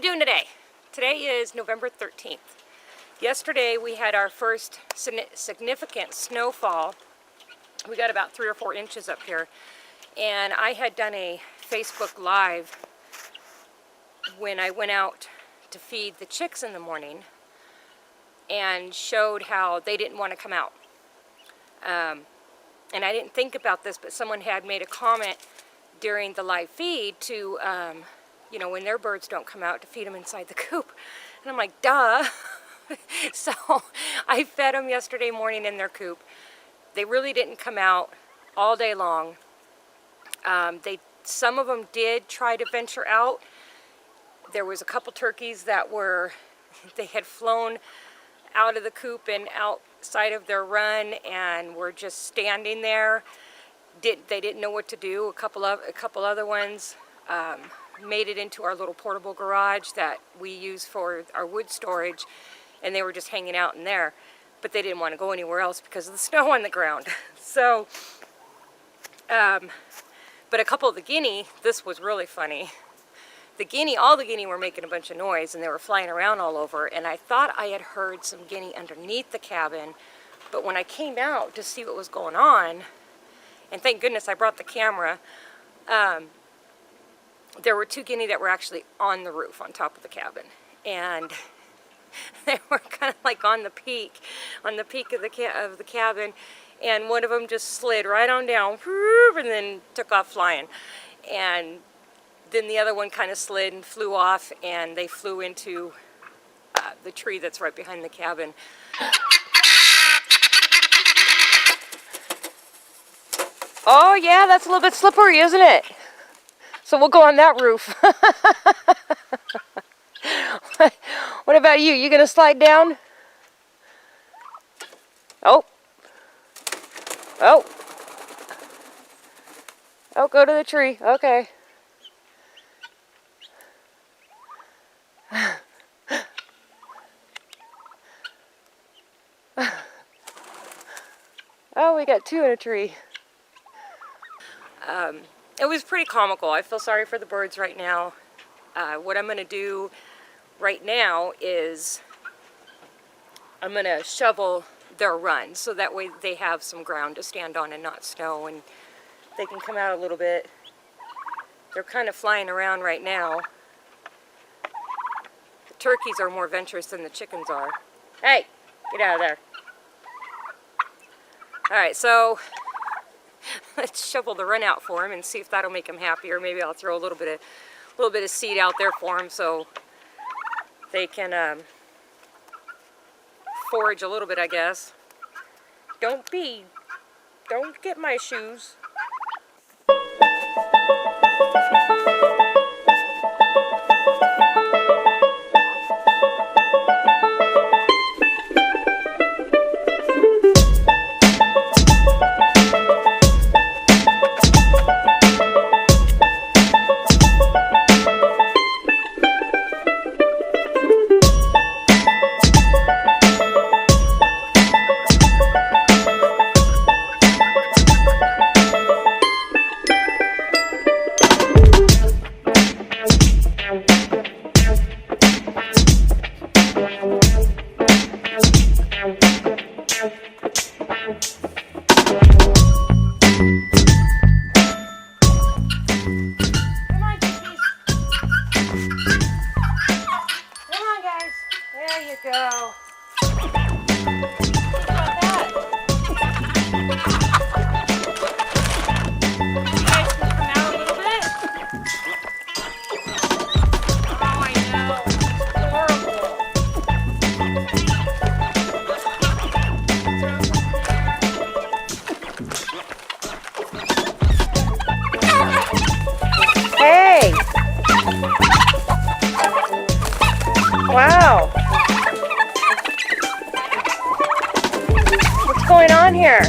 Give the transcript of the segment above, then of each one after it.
we doing today? Today is November 13th. Yesterday we had our first significant snowfall. We got about 3 or 4 inches up here. And I had done a Facebook Live when I went out to feed the chicks in the morning and showed how they didn't want to come out. And I didn't think about this, but someone had made a comment during the live feed to, you know, when their birds don't come out, to feed them inside the coop. And I'm like, duh. So I fed them yesterday morning in their coop. They really didn't come out all day long. Some of them did try to venture out. There was a couple turkeys that they had flown out of the coop and outside of their run and were just standing there. They didn't know what to do. A couple other ones made it into our little portable garage that we use for our wood storage, and they were just hanging out in there. But they didn't want to go anywhere else because of the snow on the ground. So, but a couple of the guinea, this was really funny. All the guinea were making a bunch of noise, and they were flying around all over, and I thought I had heard some guinea underneath the cabin, but when I came out to see what was going on, and thank goodness I brought the camera, there were 2 guinea that were actually on the roof on top of the cabin, and they were kind of like on the peak of the cabin, and one of them just slid right on down, and then took off flying, and then the other one kind of slid and flew off, and they flew into the tree that's right behind the cabin. Oh yeah, that's a little bit slippery, isn't it? So we'll go on that roof. What about you? You gonna slide down? Oh. Oh. Oh, go to the tree. Okay. Oh, we got 2 in a tree. It was pretty comical. I feel sorry for the birds right now. What I'm going to do right now is I'm going to shovel their run so that way they have some ground to stand on and not snow, and they can come out a little bit. They're kind of flying around right now. The turkeys are more venturous than the chickens are. Hey, get out of there. Alright, so let's shovel the run out for him and see if that'll make him happy, or maybe I'll throw a little bit of seed out there for him so they can forage a little bit, I guess. Don't get my shoes. Go. Hey! Wow! What's going on here?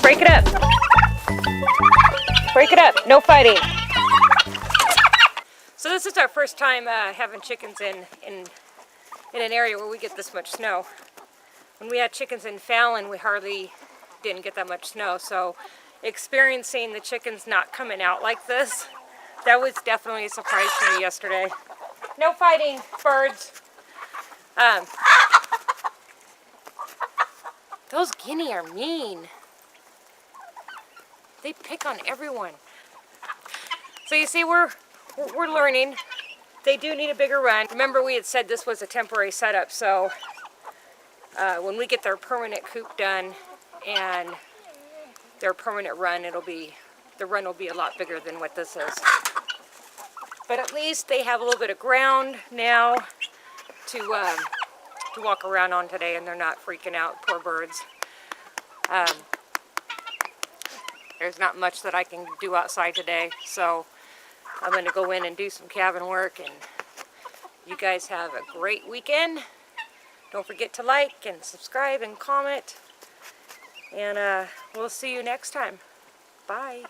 Break it up! Break it up! No fighting! So this is our first time having chickens in an area where we get this much snow. When we had chickens in Fallon, we hardly didn't get that much snow. So experiencing the chickens not coming out like this, that was definitely a surprise to me yesterday. No fighting, birds. Those guinea are mean. They pick on everyone. So you see, we're learning. They do need a bigger run. Remember, we had said this was a temporary setup, so when we get their permanent coop done and their permanent run, the run will be a lot bigger than what this is. But at least they have a little bit of ground now to walk around on today, and they're not freaking out, poor birds. There's not much that I can do outside today, so I'm going to go in and do some cabin work, and you guys have a great weekend. Don't forget to like and subscribe and comment, and we'll see you next time. Bye.